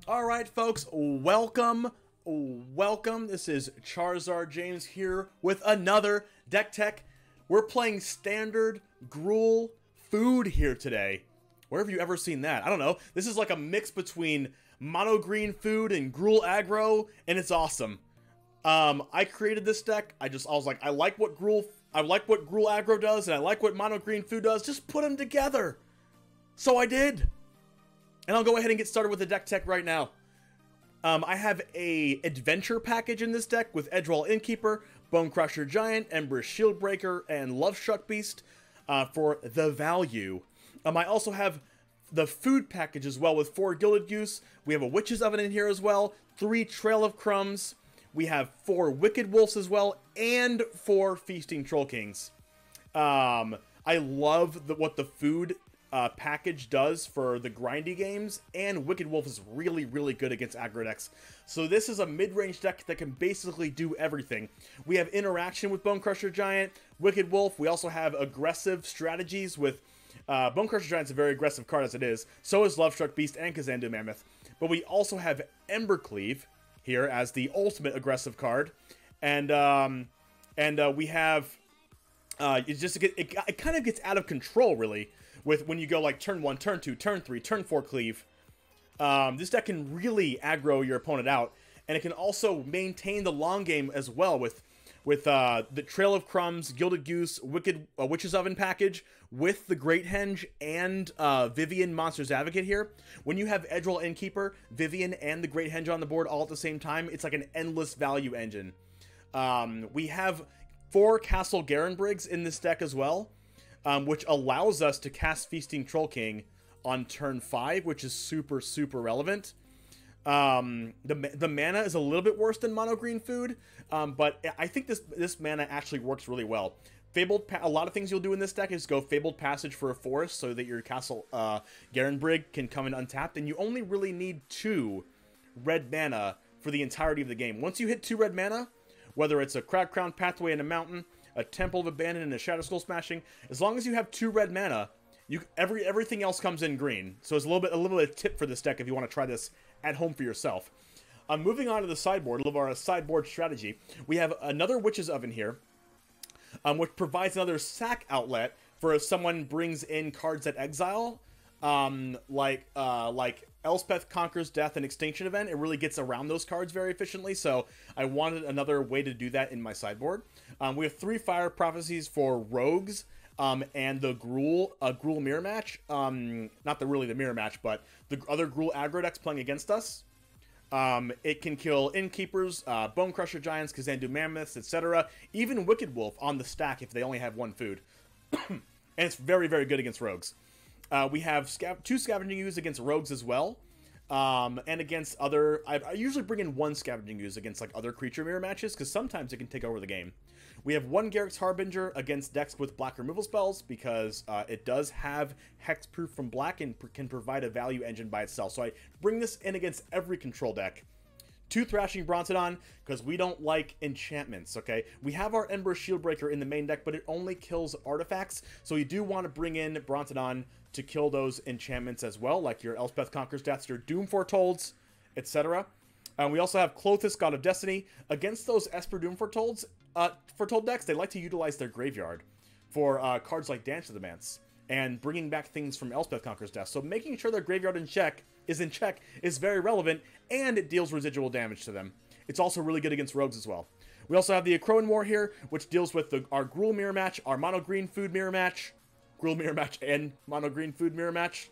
All right, folks, welcome. This is Charizard James here with another Deck Tech. We're playing standard Gruul food here today. Where have you ever seen that? I don't know. This is like a mix between mono green food and Gruul Aggro, and it's awesome. I created this deck. I was like, I like what Gruul Aggro does, and I like what mono green food does. Just put them together. So I did. And I'll go ahead and get started with the deck tech right now. I have a adventure package in this deck with Edgewall Innkeeper, Bonecrusher Giant, Ember Shieldbreaker, and Lovestruck Beast for the value. I also have the food package as well with 4 Gilded Goose. We have a Witch's Oven in here as well, 3 Trail of Crumbs. We have 4 Wicked Wolves as well, and 4 Feasting Troll Kings. I love what the food package does for the grindy games, and Wicked Wolf is really, really good against aggro decks. So this is a mid-range deck that can basically do everything. We have interaction with Bonecrusher Giant, Wicked Wolf. We also have aggressive strategies with Bonecrusher Giant's a very aggressive card as it is. So is Lovestruck Beast and Kazandu Mammoth. But we also have Embercleave here as the ultimate aggressive card, and we have it kind of gets out of control really with when you go like turn 1, turn 2, turn 3, turn 4 cleave. This deck can really aggro your opponent out, and it can also maintain the long game as well with the Trail of Crumbs, Gilded Goose, Witch's Oven package with the Great Henge and Vivian Monster's Advocate here. When you have Edgewall Innkeeper, Vivian, and the Great Henge on the board all at the same time, it's like an endless value engine. We have 4 Castle Garenbrigs in this deck as well, which allows us to cast Feasting Troll King on turn 5, which is super, super relevant. The mana is a little bit worse than mono green food, but I think this mana actually works really well. A lot of things you'll do in this deck is go Fabled Passage for a forest so that your Castle Garenbrig can come in untapped, and you only really need 2 red mana for the entirety of the game. Once you hit 2 red mana, whether it's a Crag Crown Pathway in a mountain, a Temple of Abandon, and a Shadow Skull Smashing, as long as you have 2 red mana, everything else comes in green. So it's a little bit of tip for this deck if you want to try this at home for yourself. Moving on to the sideboard, a little of our sideboard strategy. We have another Witch's Oven here, which provides another sack outlet for if someone brings in cards at exile, like Elspeth Conquers Death and Extinction Event. It really gets around those cards very efficiently, so I wanted another way to do that in my sideboard. We have 3 Fire Prophecies for Rogues, and the Gruul Mirror Match. Not really the Mirror Match, but the other Gruul Aggro decks playing against us. It can kill Innkeepers, Bonecrusher Giants, Kazandu Mammoths, etc. Even Wicked Wolf on the stack if they only have 1 food. And it's very, very good against Rogues. We have 2 Scavenging Ooze against Rogues as well. And against other... I usually bring in 1 Scavenging Ooze against like other creature mirror matches, because sometimes it can take over the game. We have 1 Garruk's Harbinger against decks with black removal spells, because it does have hexproof from black and can provide a value engine by itself. So I bring this in against every control deck. 2 Thrashing Brontodon, because we don't like enchantments, okay? We have our Ember Shieldbreaker in the main deck, but it only kills artifacts, so you do want to bring in Brontodon to kill those enchantments as well, like your Elspeth Conquers Death, your Doom Foretold, etc. We also have Clothis, God of Destiny. Against those Esper Doom Foretold decks, they like to utilize their graveyard for cards like Dance of the Dance and bringing back things from Elspeth Conquers Death. So making sure their graveyard is in check is very relevant, and it deals residual damage to them. It's also really good against Rogues as well. We also have the Akroan War here, which deals with our Gruul Mirror Match, our Mono Green Food Mirror Match, Gruul Mirror Match and Mono Green Food Mirror Match.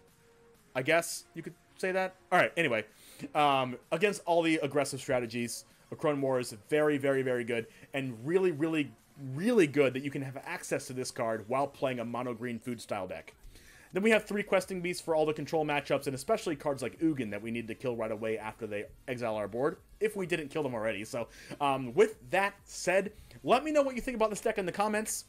I guess you could say that. Alright, anyway. Against all the aggressive strategies, Akroan War is very, very, very good, and really, really, really good that you can have access to this card while playing a Mono Green Food style deck. Then we have 3 Questing Beasts for all the control matchups, and especially cards like Ugin that we need to kill right away after they exile our board, if we didn't kill them already. So, with that said, let me know what you think about this deck in the comments.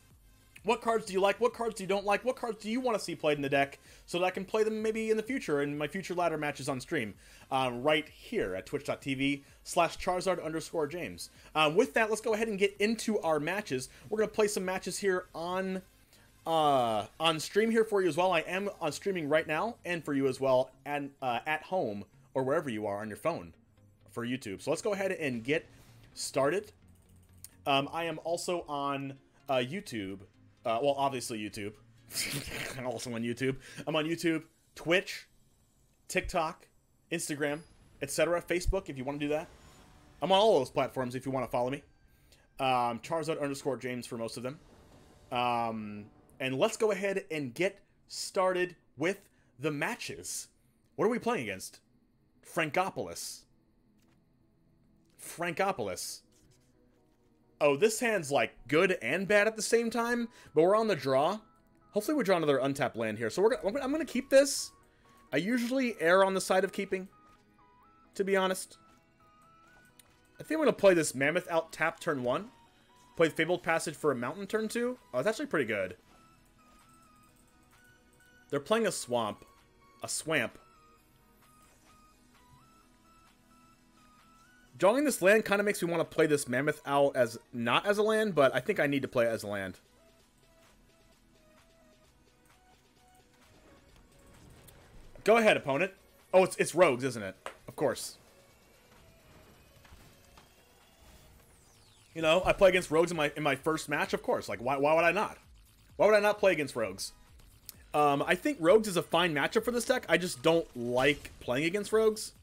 What cards do you like? What cards do you don't like? What cards do you want to see played in the deck so that I can play them maybe in the future in my future ladder matches on stream right here at twitch.tv/Charizard_James. With that, let's go ahead and get into our matches. We're going to play some matches here on stream here for you as well. I am on streaming right now and for you as well and at home or wherever you are on your phone for YouTube. So let's go ahead and get started. I am also on YouTube. Well, obviously YouTube. I'm also on YouTube. I'm on YouTube, Twitch, TikTok, Instagram, etc. Facebook, if you want to do that. I'm on all those platforms if you want to follow me. Charizard_James for most of them. And let's go ahead and get started with the matches. What are we playing against? Frankopolis. Oh, this hand's like good and bad at the same time, but we're on the draw. Hopefully we draw another untapped land here. So I'm going to keep this. I usually err on the side of keeping, to be honest. I think I'm going to play this Mammoth out tap turn 1. Play Fabled Passage for a Mountain turn 2. Oh, it's actually pretty good. They're playing a swamp. A swamp. Drawing this land kind of makes me want to play this Mammoth Owl as not as a land, but I think I need to play it as a land. Go ahead, opponent. Oh, it's rogues, isn't it? Of course. You know, I play against rogues in my first match, of course. Like, why would I not? Why would I not play against rogues? I think rogues is a fine matchup for this deck. I just don't like playing against rogues.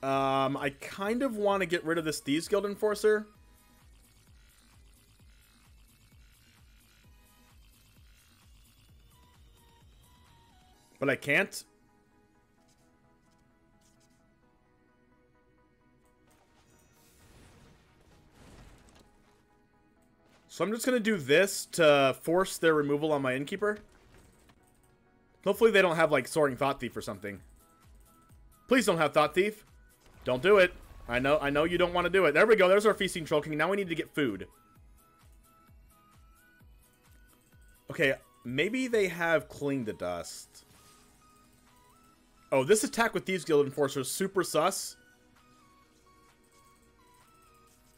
I kind of want to get rid of this Thieves Guild Enforcer. But I can't. So I'm just going to do this to force their removal on my Innkeeper. Hopefully they don't have, like, Soaring Thought Thief or something. Please don't have Thought Thief. Don't do it. I know you don't want to do it. There we go. There's our Feasting Troll King. Now we need to get food. Okay, maybe they have Cling the Dust. Oh, this attack with Thieves Guild Enforcer is super sus.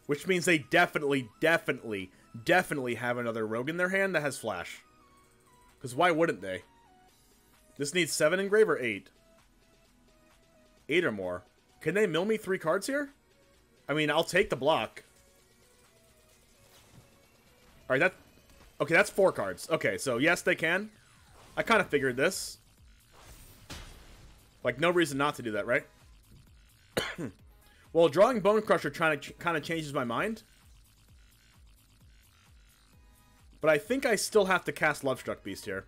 Which means they definitely have another rogue in their hand that has Flash. Because why wouldn't they? This needs 7 engrave or 8? 8 or more. Can they mill me 3 cards here? I mean, I'll take the block. Alright, okay, that's 4 cards. Okay, so yes, they can. I kind of figured this. Like, no reason not to do that, right? Well, drawing Bonecrusher kind of changes my mind. But I think I still have to cast Lovestruck Beast here.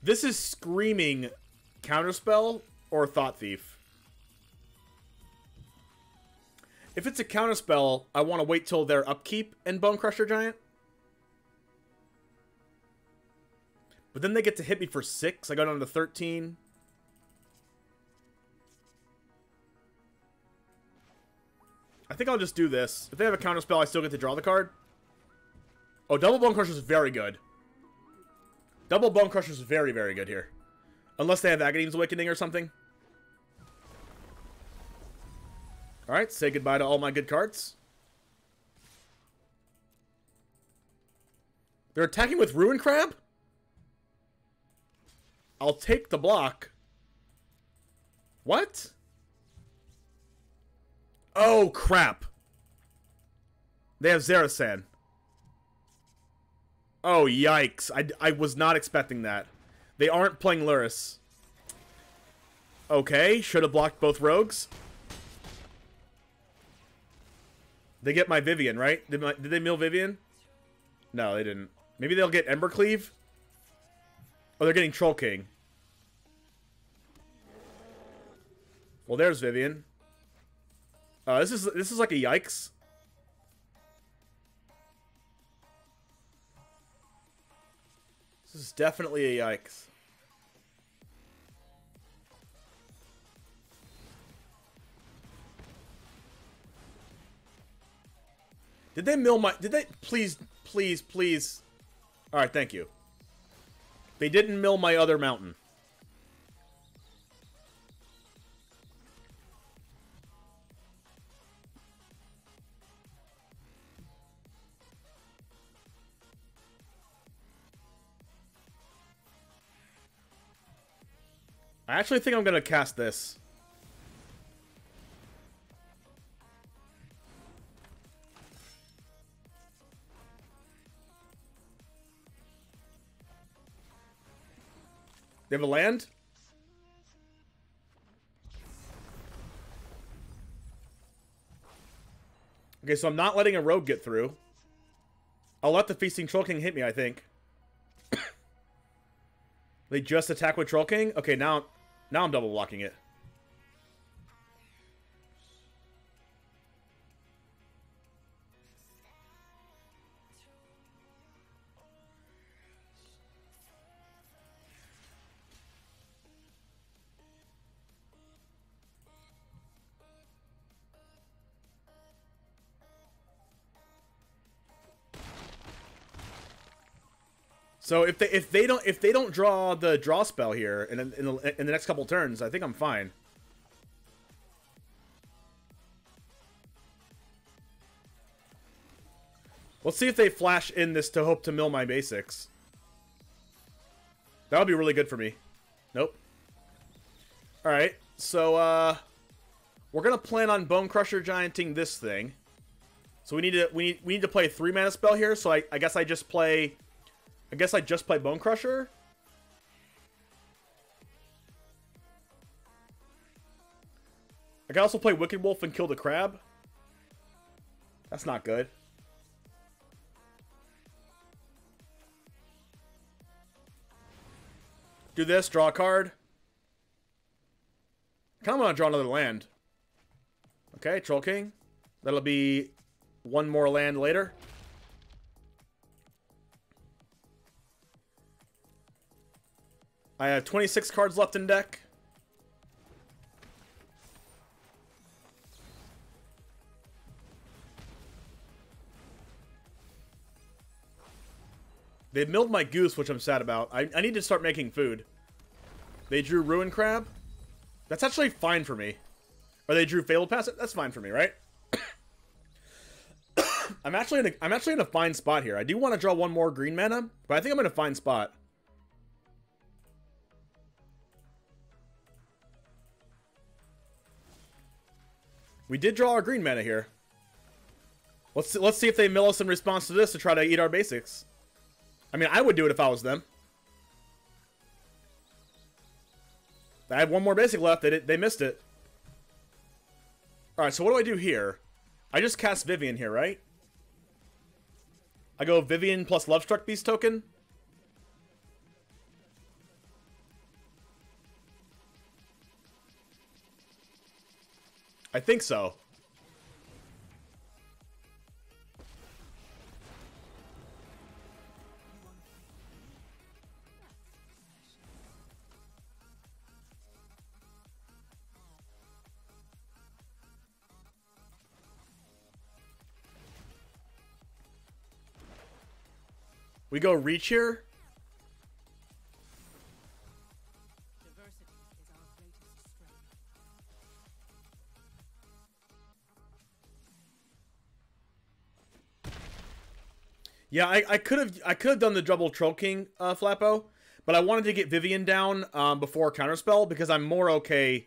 This is screaming Counterspell or Thought Thief. If it's a Counterspell, I want to wait till their upkeep and Bonecrusher Giant. But then they get to hit me for 6. I go down to 13. I think I'll just do this. If they have a Counterspell, I still get to draw the card. Oh, double Bonecrusher is very good. Double Bonecrusher is very, very good here. Unless they have Agadeem's Awakening or something. Alright, say goodbye to all my good cards. They're attacking with Ruin Crab? I'll take the block. What? Oh, crap. They have Zerasan. Oh, yikes. I was not expecting that. They aren't playing Luris. Okay, should have blocked both rogues. They get my Vivian, right? Did they mill Vivian? No, they didn't. Maybe they'll get Embercleave? Oh, they're getting Troll King. Well, there's Vivian. This is like a yikes. This is definitely a yikes. Did they mill my... Did they... Please, please, please. Alright, thank you. They didn't mill my other mountain. I actually think I'm going to cast this. They have a land? Okay, so I'm not letting a rogue get through. I'll let the Feasting Troll King hit me, I think. They just attack with Troll King? Okay, now I'm double blocking it. So if they don't draw the draw spell here in the next couple turns, I think I'm fine. Let's see if they flash in this to hope to mill my basics. That would be really good for me. Nope. All right, so we're gonna plan on Bonecrusher Gianting this thing. So we need to play a 3-mana spell here. So I guess I just play. I guess I just play Bonecrusher. I can also play Wicked Wolf and kill the crab. That's not good. Do this, draw a card. I kind of want to draw another land. Okay, Troll King. That'll be one more land later. I have 26 cards left in deck. They milled my goose, which I'm sad about. I need to start making food. They drew Ruin Crab. That's actually fine for me. Or they drew Fabled Passage. That's fine for me, right? I'm actually in a fine spot here. I do want to draw one more green mana, but I think I'm in a fine spot. We did draw our green mana here. Let's see if they mill us in response to this to try to eat our basics. I mean, I would do it if I was them. I had one more basic left. They missed it. Alright, so what do I do here? I just cast Vivian here, right? I go Vivian plus Lovestruck Beast token. I think so. We go reach here. Yeah, I could have done the double Troll King Flappo, but I wanted to get Vivian down before Counterspell because I'm more okay.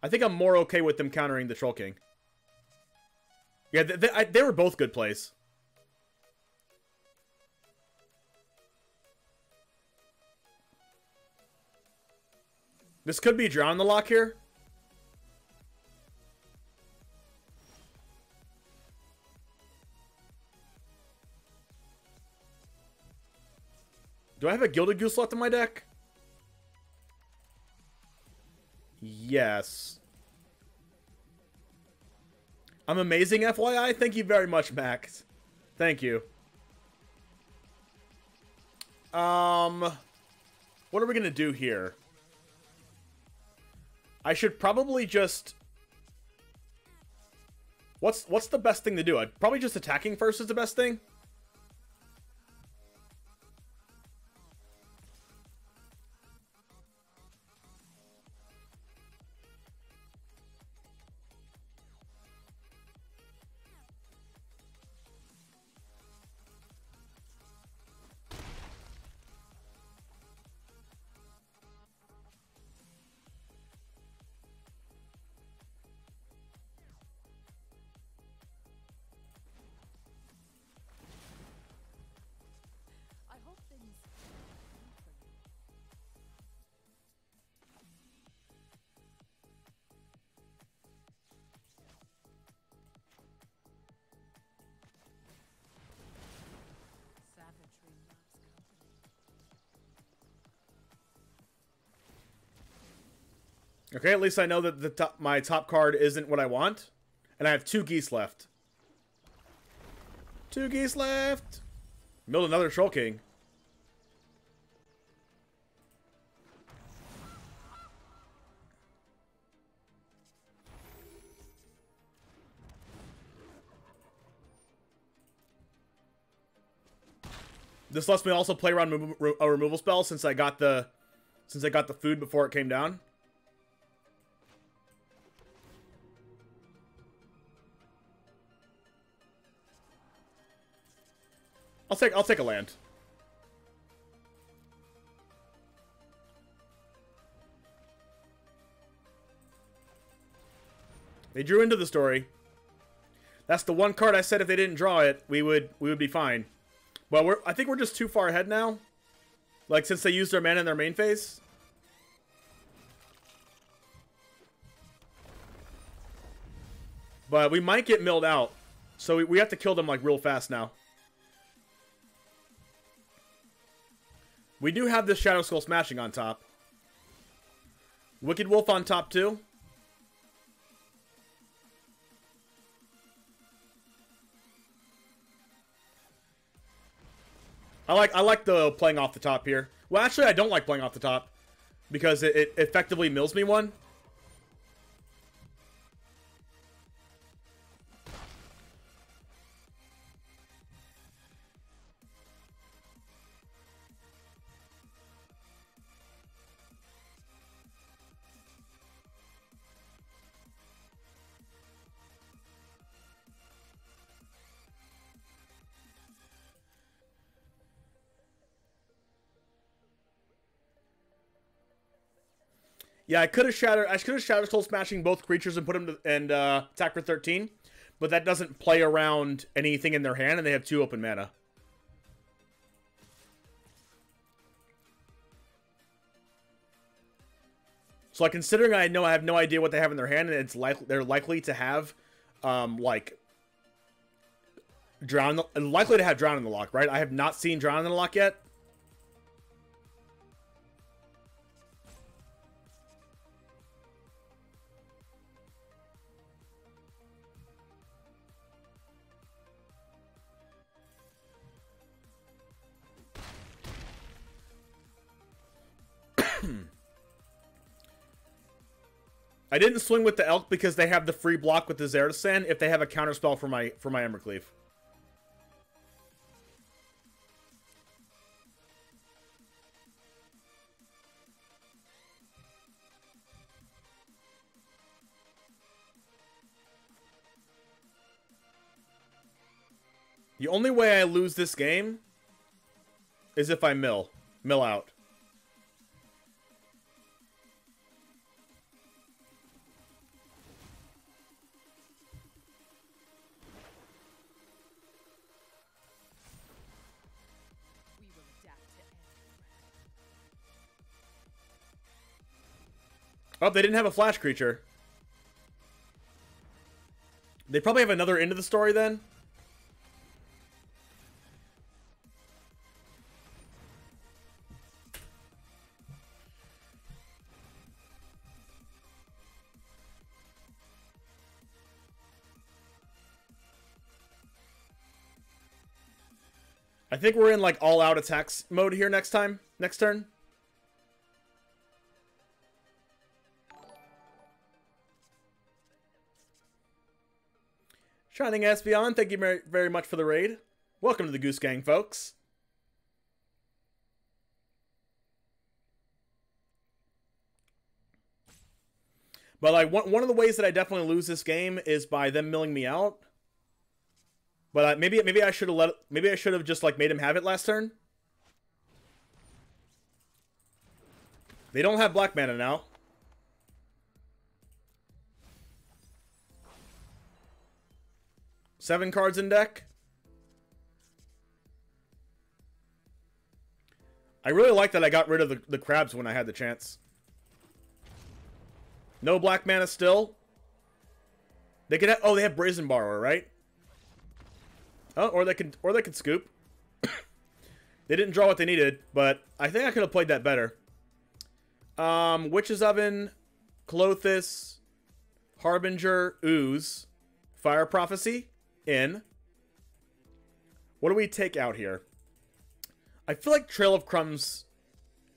I think I'm more okay with them countering the Troll King. Yeah, they were both good plays. This could be Drown the Lock here. Do I have a Gilded Goose left in my deck? Yes. I'm amazing, FYI. Thank you very much, Max. Thank you. What are we gonna do here? I should probably just... What's the best thing to do? Probably just attacking first is the best thing. Okay, at least I know that my top card isn't what I want. And I have 2 geese left. 2 geese left! Milled another Troll King. This lets me also play around a removal spell since I got the food before it came down. I'll take a land. They drew into the story. That's the one card I said if they didn't draw it, we would be fine. But I think we're just too far ahead now. Like, since they used their mana in their main phase. But we might get milled out. So we have to kill them, like, real fast now. We do have this Shadow Skull Smashing on top. Wicked Wolf on top, too. I like the playing off the top here. Well, actually, I don't like playing off the top. Because it effectively mills me one. Yeah, I could have Shadow Skull Smashing both creatures and put them to, and attack for 13, but that doesn't play around anything in their hand, and they have 2 open mana. So, like, considering I have no idea what they have in their hand, and they're likely to have, like, likely to have Drown in the Lock, right? I have not seen Drown in the Lock yet. I didn't swing with the Elk because they have the free block with the Zerdasan if they have a counterspell for my Embercleave. The only way I lose this game is if I mill out. Oh, they didn't have a flash creature. They probably have another end of the story then. I think we're in like all out attacks mode here next turn. Shining Espeon, thank you very much for the raid. Welcome to the Goose Gang, folks. But like one of the ways that I definitely lose this game is by them milling me out. But maybe I should have just like made him have it last turn. They don't have black mana now. Seven cards in deck. I really like that I got rid of the crabs when I had the chance. No black mana still. They could have, oh, they have Brazen Borrower, right? Oh, or they could scoop. They didn't draw what they needed, but I think I could have played that better. Witch's Oven. Clothis, Harbinger, Ooze, Fire Prophecy, in. What do we take out here? I feel like Trail of Crumbs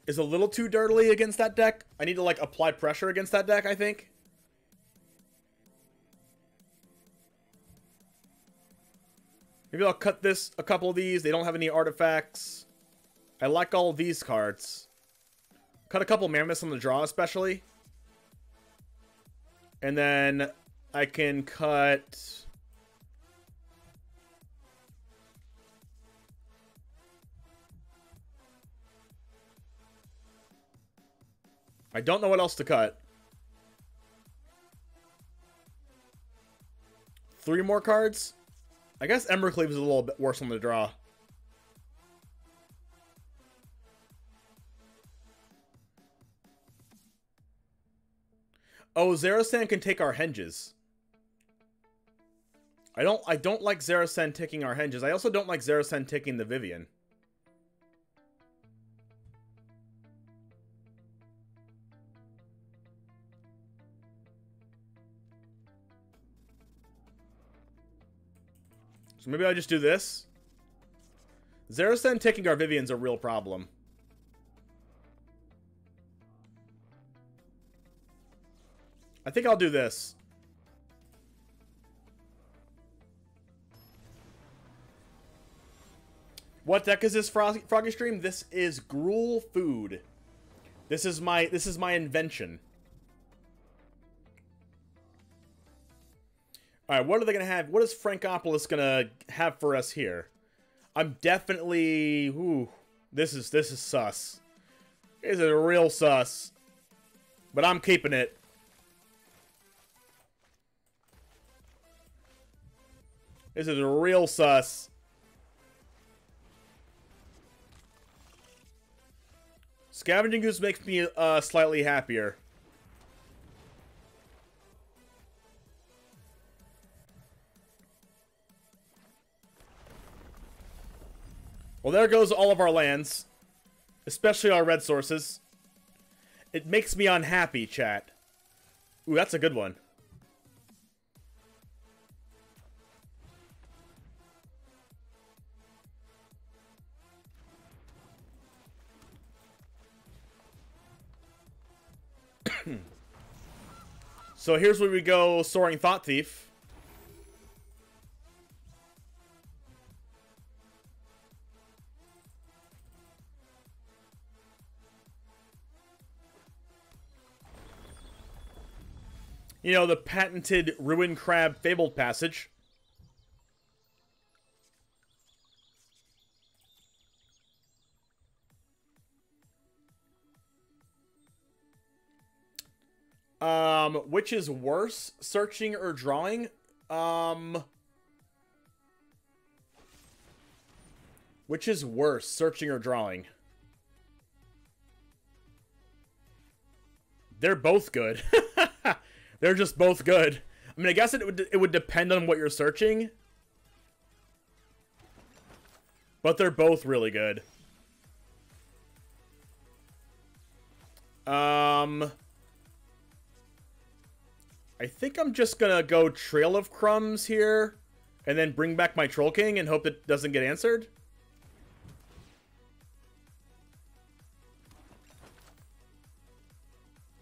is a little too dirtily against that deck. I need to, like, apply pressure against that deck, I think. Maybe I'll cut this, a couple of these. They don't have any artifacts. I like all of these cards. Cut a couple Mammoths on the draw, especially. And then I can cut... I don't know what else to cut. 3 more cards? I guess Embercleave is a little bit worse on the draw. Oh, Zerasan can take our henges. I don't like Zerasan taking our henges. I also don't like Zerasan taking the Vivian. So maybe I just do this. Zerasan taking our Vivian's a real problem. I think I'll do this. What deck is this, Froggy Stream? This is Gruul Food. This is my invention. Alright, what are they gonna have? What is Frankopolis gonna have for us here? I'm definitely... Ooh, this is sus. This is real sus. But I'm keeping it. This is real sus. Scavenging Goose makes me slightly happier. Well, there goes all of our lands. Especially our red sources. It makes me unhappy, chat. Ooh, that's a good one. So here's where we go, Soaring Thought Thief. You know, the patented Ruin Crab Fabled Passage. Which is worse, searching or drawing? Which is worse, searching or drawing? They're both good. They're just both good. I mean, I guess it would depend on what you're searching. But they're both really good. I think I'm just gonna go Trail of Crumbs here, and then bring back my Troll King and hope it doesn't get answered.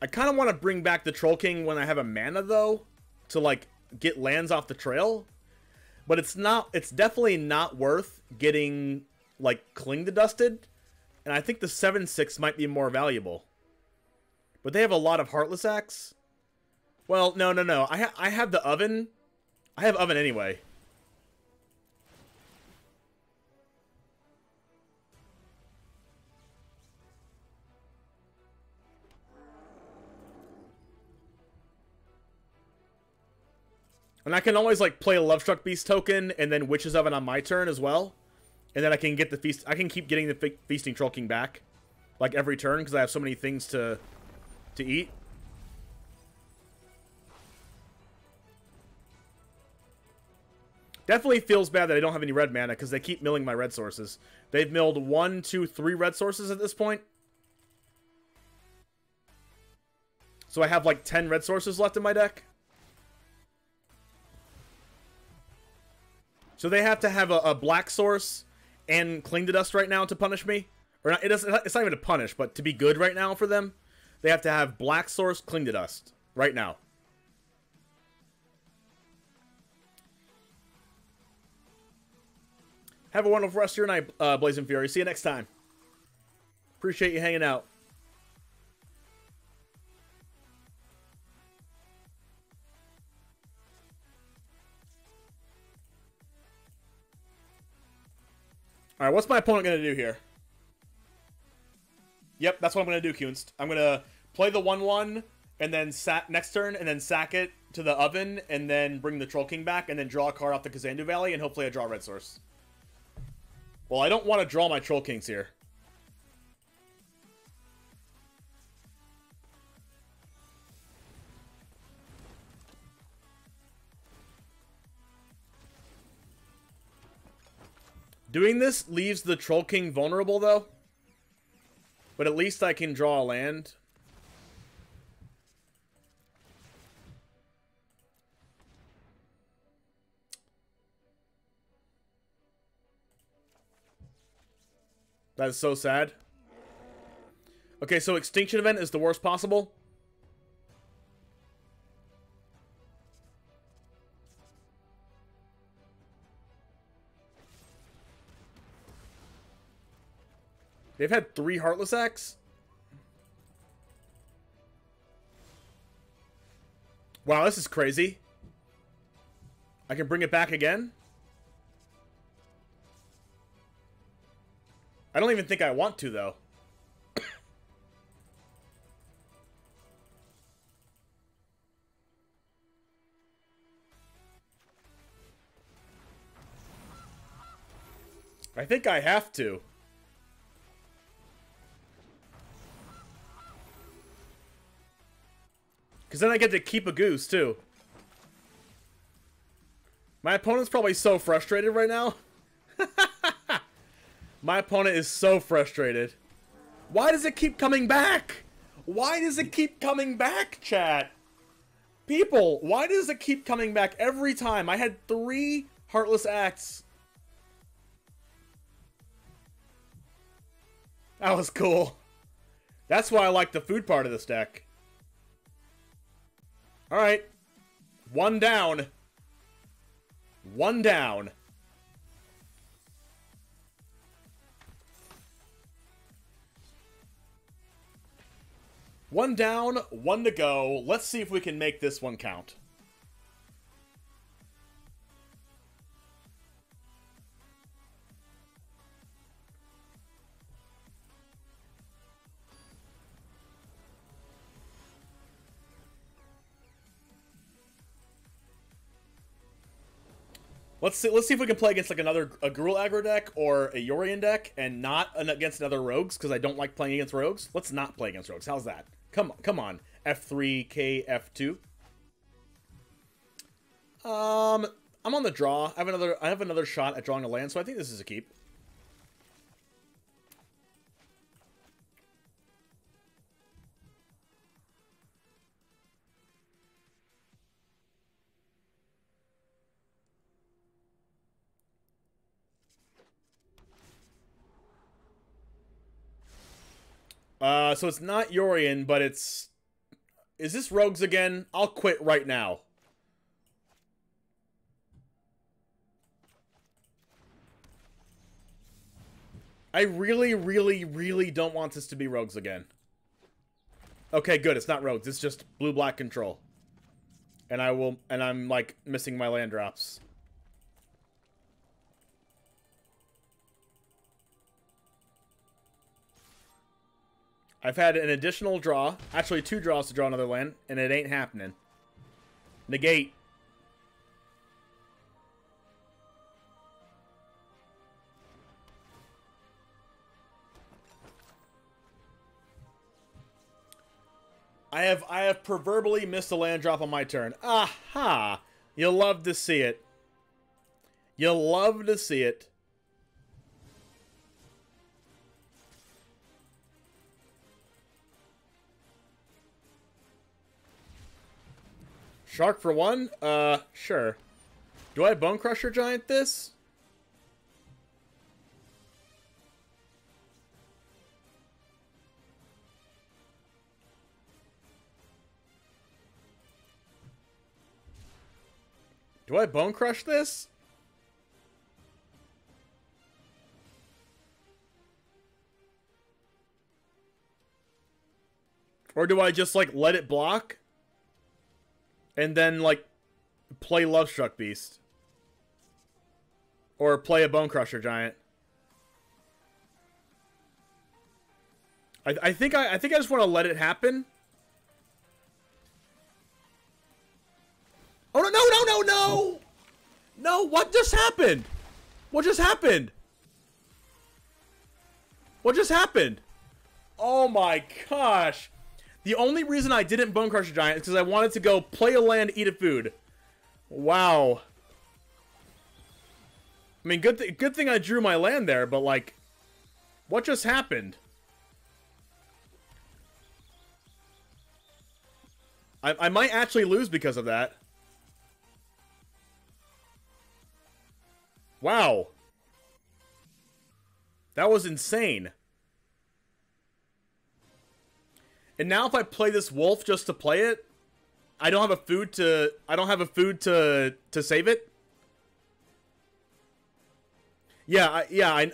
I kind of want to bring back the Troll King when I have a mana, though, to, like, get lands off the trail. But it's definitely not worth getting, like, Cling to Dusted. And I think the 7/6 might be more valuable. But they have a lot of Heartless Axe. Well, no. I have the Oven. I have Oven anyway. And I can always, like, play a Lovestruck Beast token and then Witch's Oven on my turn as well. And then I can get the feast. I can keep getting the Feasting Troll King back, like, every turn because I have so many things to eat. Definitely feels bad that I don't have any red mana because they keep milling my red sources. They've milled 1, 2, 3 red sources at this point. So I have like 10 red sources left in my deck. So they have to have a black source and Cling to Dust right now to punish me. Or not, it's not even to punish, but to be good right now for them. They have to have black source, Cling to Dust right now. Have a wonderful rest of your night, Blazing Fury. See you next time. Appreciate you hanging out. Alright, what's my opponent going to do here? Yep, that's what I'm going to do, Kunst. I'm going to play the 1/1, and then next turn, and then sack it to the oven, and then bring the Troll King back, and then draw a card off the Kazandu Valley, and hopefully I draw a red source. Well, I don't want to draw my Troll Kings here. Doing this leaves the Troll King vulnerable, though. But at least I can draw a land. That is so sad. Okay, so Extinction Event is the worst possible. They've had 3 Heartless Acts? Wow, this is crazy. I can bring it back again? I don't even think I want to, though. I think I have to. Because then I get to keep a goose, too. My opponent's probably so frustrated right now. My opponent is so frustrated. Why does it keep coming back? Why does it keep coming back, chat? People, why does it keep coming back every time? I had 3 Heartless Acts. That was cool. That's why I like the food part of this deck. Alright. 1 down. 1 down. One down, 1 to go. Let's see if we can make this one count. Let's see if we can play against like a Gruul Aggro deck or a Yorion deck and not against another rogues, because I don't like playing against rogues. Let's not play against rogues. How's that? Come on. F3, K, F2. I'm on the draw. I have another shot at drawing a land, so I think this is a keep. So it's not Yorion, but it's... Is this rogues again? I'll quit right now. I really, really, really don't want this to be rogues again. Okay, good. It's not rogues. It's just blue-black control. And I'm, like, missing my land drops. I've had an additional draw. Actually, 2 draws to draw another land, and it ain't happening. Negate. I have proverbially missed a land drop on my turn. Aha! You'll love to see it. You'll love to see it. Shark for one? Sure. Do I Bonecrusher Giant this? Do I Bone Crush this? Or do I just, like, let it block? And then, like, play Lovestruck Beast? Or play a Bonecrusher Giant? I think I just want to let it happen. Oh, no! No, what just happened? What just happened? What just happened? Oh my gosh. The only reason I didn't Bonecrusher Giant is because I wanted to go play a land, eat a food. Wow. I mean, good thing I drew my land there, but like, what just happened? I might actually lose because of that. Wow. That was insane. And now if I play this wolf just to play it, I don't have a food to save it. Yeah,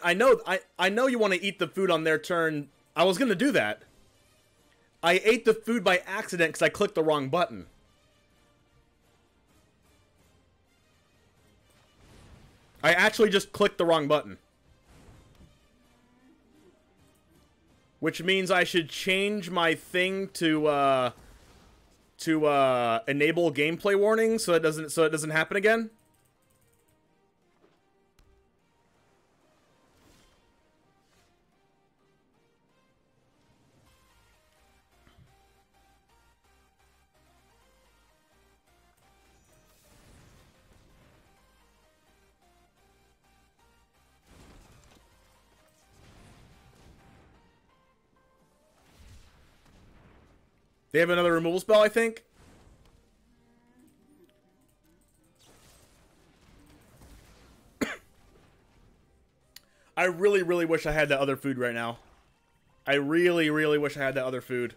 I know you want to eat the food on their turn. I was going to do that. I ate the food by accident because I clicked the wrong button. I actually just clicked the wrong button. Which means I should change my thing to enable gameplay warnings so it doesn't happen again. They have another removal spell, I think. I really, really wish I had that other food right now. I really, really wish I had that other food.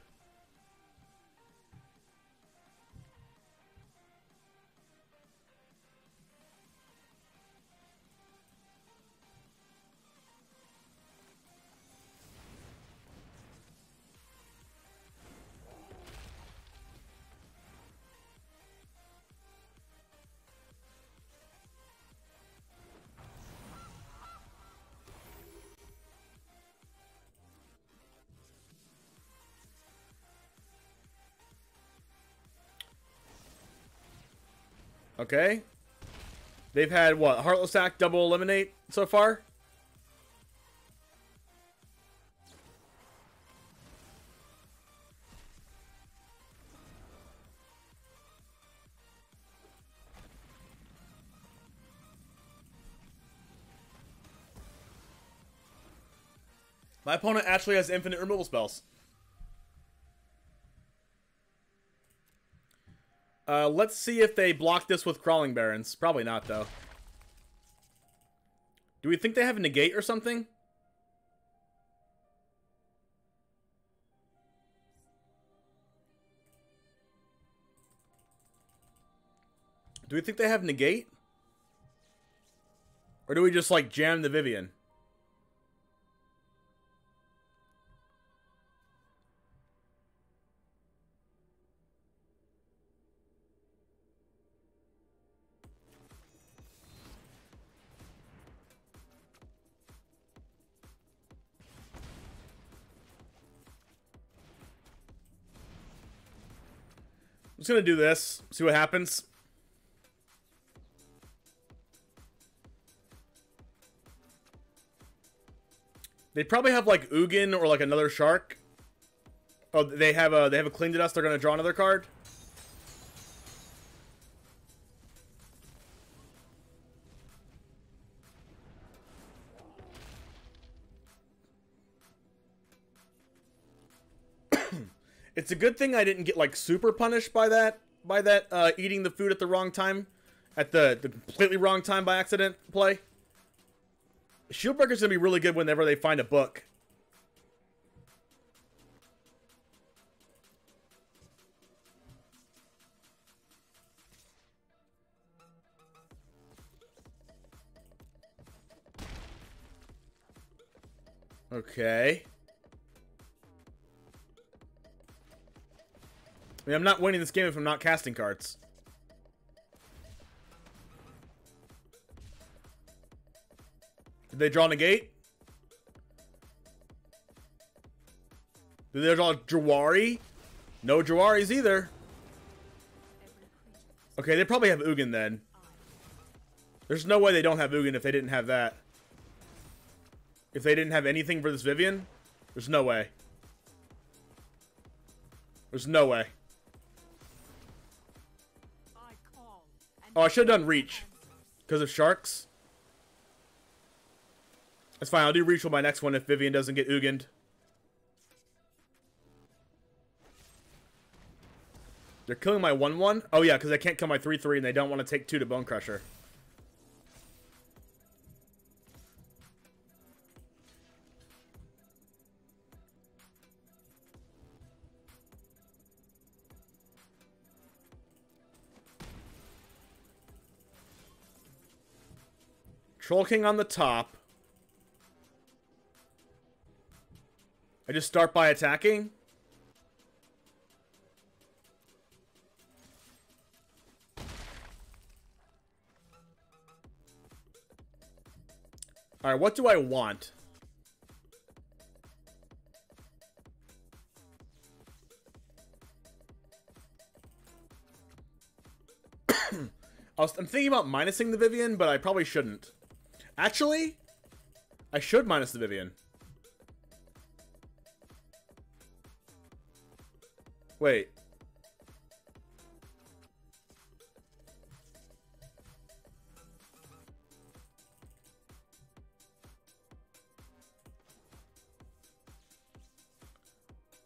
Okay. They've had, what, Heartless Act, double eliminate so far? My opponent actually has infinite removal spells. Let's see if they block this with Crawling Barrens. Probably not, though. Do we think they have a negate or something? Do we think they have negate? Or do we just, like, jam the Vivian? I'm just gonna do this, see what happens. They probably have like Ugin or like another shark. Oh, they have a Cling to Dust. They're gonna draw another card. It's a good thing I didn't get like super punished by that by that eating the food at the wrong time, at the completely wrong time by accident play. Shieldbreaker's gonna be really good whenever they find a book. Okay. I mean, I'm not winning this game if I'm not casting cards. Did they draw Negate? Did they draw Jawari? No Jawaris either. Okay, they probably have Ugin then. There's no way they don't have Ugin if they didn't have that. If they didn't have anything for this Vivian, there's no way. There's no way. Oh, I should have done Reach. Because of Sharks. That's fine, I'll do Reach on my next one if Vivian doesn't get Ugined. They're killing my 1/1? Oh yeah, because I can't kill my 3/3 and they don't want to take 2 to Bonecrusher. Troll King on the top. I just start by attacking. Alright, what do I want? I'm thinking about minusing the Vivian, but I probably shouldn't. Actually, I should minus the Vivian. Wait.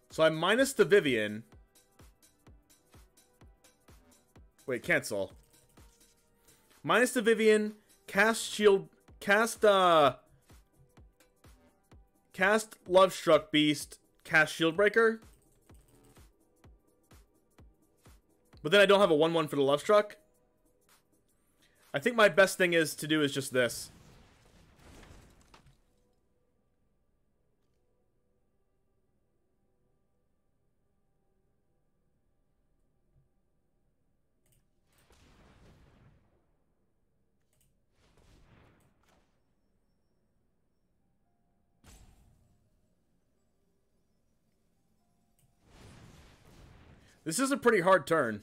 So I minus the Vivian. Wait, cancel. Minus the Vivian, cast shield, cast Lovestruck Beast, cast Shieldbreaker. But then I don't have a 1/1 for the Lovestruck. I think my best thing is to do is just this. This is a pretty hard turn.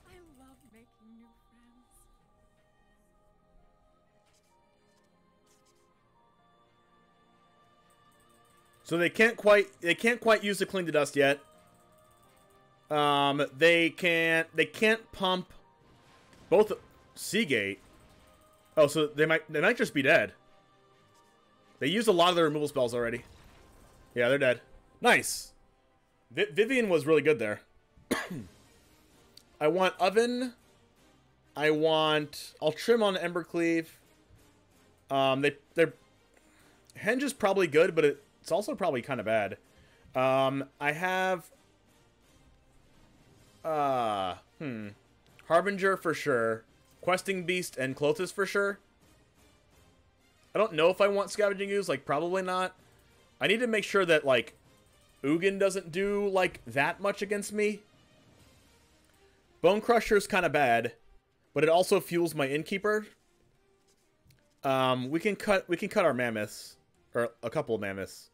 I love making new friends. So they can't quite use the Cling to Dust yet. They can't pump both Seagate. Oh, so they might just be dead. They used a lot of their removal spells already. Yeah, they're dead. Nice. Vivian was really good there. I want Oven. I'll trim on Embercleave. Their Henge is probably good, but it's also probably kind of bad. I have Harbinger for sure. Questing Beast and Clothis for sure. I don't know if I want Scavenging Ooze, like probably not. I need to make sure that like Ugin doesn't do like that much against me. Bonecrusher is kind of bad, but it also fuels my Innkeeper. We can cut our Mammoths, or a couple of Mammoths.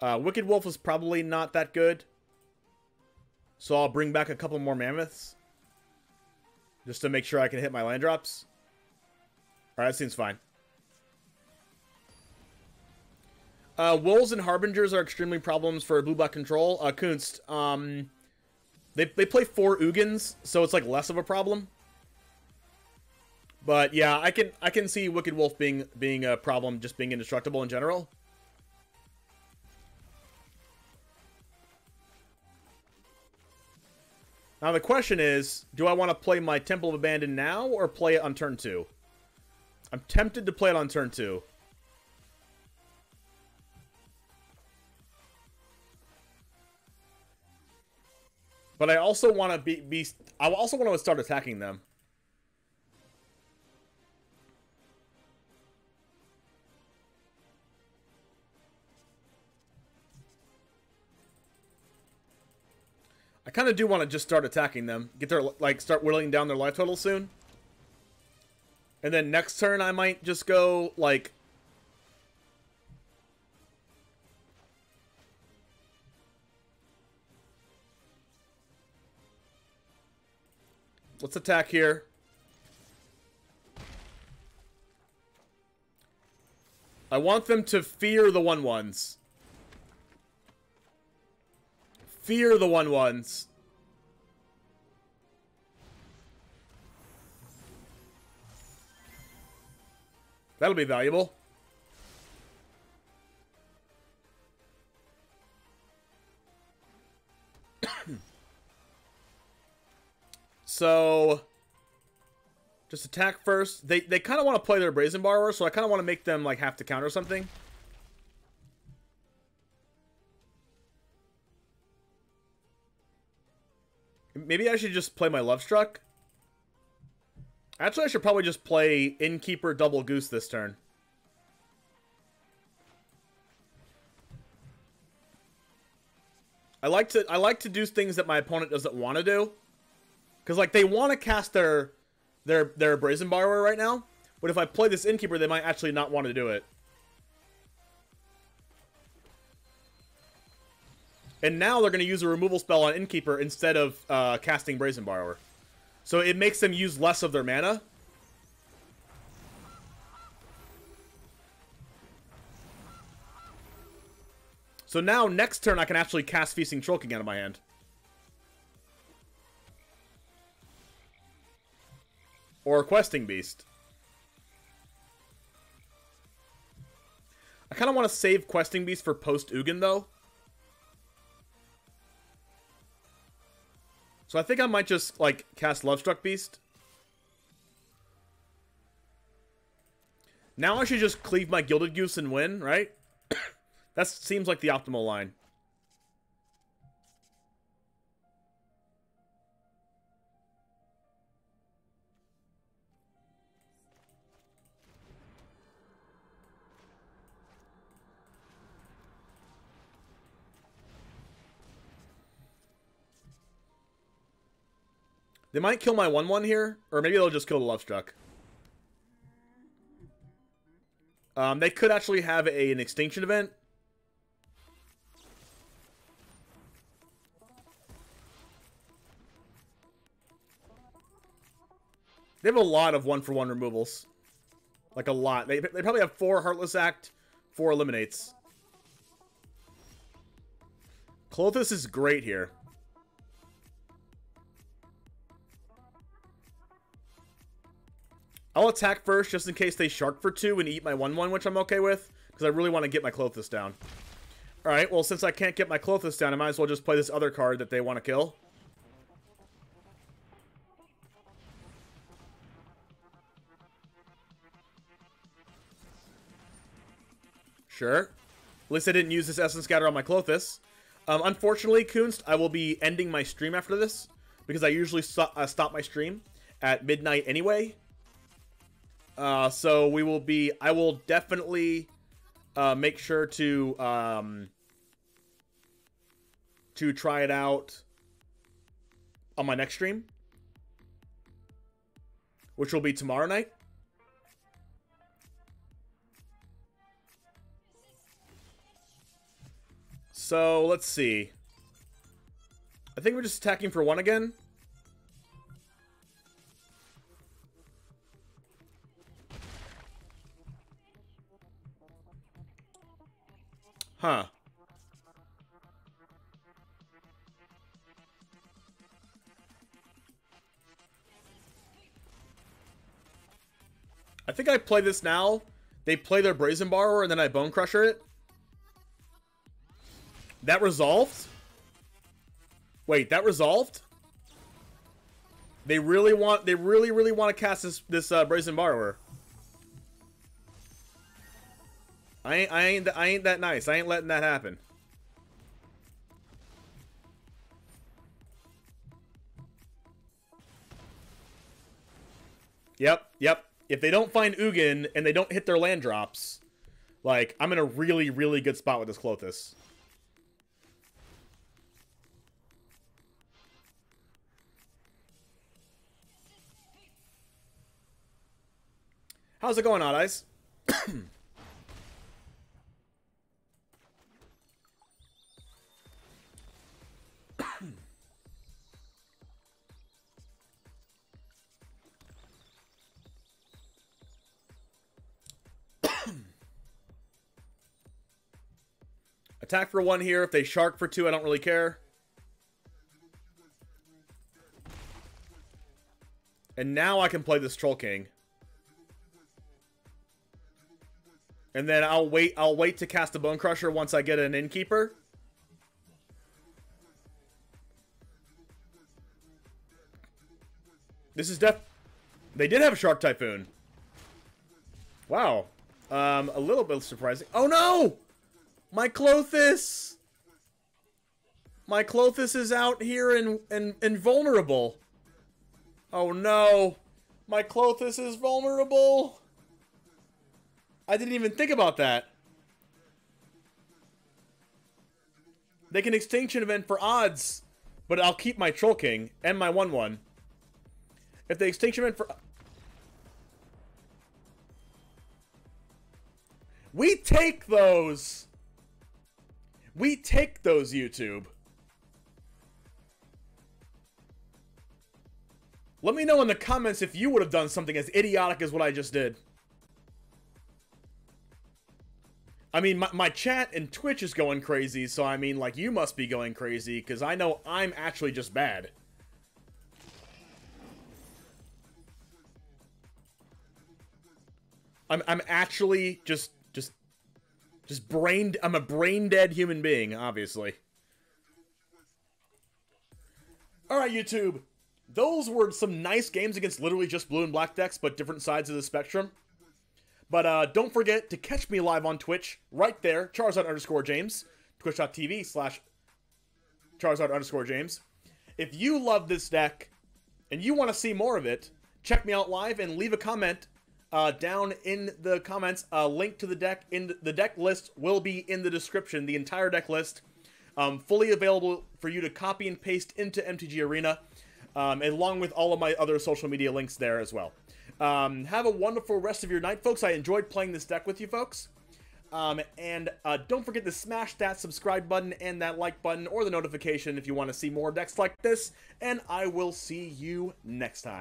Wicked Wolf is probably not that good, so I'll bring back a couple more Mammoths just to make sure I can hit my land drops. All right, that seems fine. Wolves and Harbingers are extremely problems for blue-black control. Kunst, they play 4 Ugins, so it's like less of a problem. But yeah, I can see Wicked Wolf being a problem, just being indestructible in general. Now the question is, do I want to play my Temple of Abandon now or play it on turn 2? I'm tempted to play it on turn 2. But I also want to I also want to start attacking them. I kind of do want to just start attacking them. Get their, like, start whittling down their life total soon. And then next turn I might just go, like... Let's attack here. I want them to fear the 1/1s. Fear the 1/1s. That'll be valuable. So, just attack first. They kind of want to play their Brazen Borrower, so I kind of want to make them like have to counter something. Maybe I should just play my Lovestruck. Actually, I should probably just play Innkeeper Double Goose this turn. I like to do things that my opponent doesn't want to do. Because, like, they want to cast their Brazen Borrower right now. But if I play this Innkeeper, they might actually not want to do it. And now they're going to use a removal spell on Innkeeper instead of casting Brazen Borrower. So it makes them use less of their mana. So now, next turn, I can actually cast Feasting Troll King out of my hand. Or Questing Beast. I kind of want to save Questing Beast for post-Ugin, though. So I think I might just, like, cast Lovestruck Beast. Now I should just cleave my Gilded Goose and win, right? That seems like the optimal line. They might kill my 1/1 here, or maybe they'll just kill the Lovestruck. They could actually have an extinction event. They have a lot of 1-for-1 removals. Like, a lot. They probably have 4 Heartless Act, 4 Eliminates. Klothys is great here. I'll attack first just in case they Shark for 2 and eat my 1/1, which I'm okay with. Because I really want to get my Klothys down. Alright, well, since I can't get my Klothys down, I might as well just play this other card that they want to kill. Sure. At least I didn't use this Essence Scatter on my Klothys. Unfortunately, Kunst, I will be ending my stream after this. Because I usually stop my stream at midnight anyway. So we will be... I will definitely make sure to try it out on my next stream. Which will be tomorrow night. So, let's see. I think we're just attacking for 1 again. Huh. I think I play this now. They play their Brazen Borrower, and then I Bonecrusher it. That resolved? Wait, that resolved? They really want to cast this Brazen Borrower. I ain't that nice. I ain't letting that happen. Yep. If they don't find Ugin and they don't hit their land drops, like, I'm in a really, really good spot with this Klothys. How's it going, Odd Eyes? Attack for 1 here. If they shark for 2, I don't really care. And now I can play this Troll King. And then I'll wait to cast a Bonecrusher once I get an Innkeeper. This is They did have a Shark Typhoon. Wow. A little bit surprising. Oh no! My Klothys! My Klothys is out here and vulnerable. Oh no! My Klothys is vulnerable! I didn't even think about that. They can Extinction Event for odds, but I'll keep my Troll King and my 1/1. If they Extinction Event for... We take those! We take those, YouTube. Let me know in the comments if you would have done something as idiotic as what I just did. I mean, my chat and Twitch is going crazy, so I mean, like, you must be going crazy, because I know I'm actually just bad. I'm actually just I'm a brain-dead human being, obviously. Alright, YouTube. Those were some nice games against literally just blue and black decks, but different sides of the spectrum. But don't forget to catch me live on Twitch, right there, Charizard_James, twitch.tv/Charizard_James. If you love this deck, and you want to see more of it, check me out live and leave a comment down in the comments. A link to the deck the deck list will be in the description. The entire deck list, fully available for you to copy and paste into MTG Arena, along with all of my other social media links there as well. Have a wonderful rest of your night, folks. I enjoyed playing this deck with you, folks. And don't forget to smash that subscribe button and that like button or the notification if you want to see more decks like this. And I will see you next time.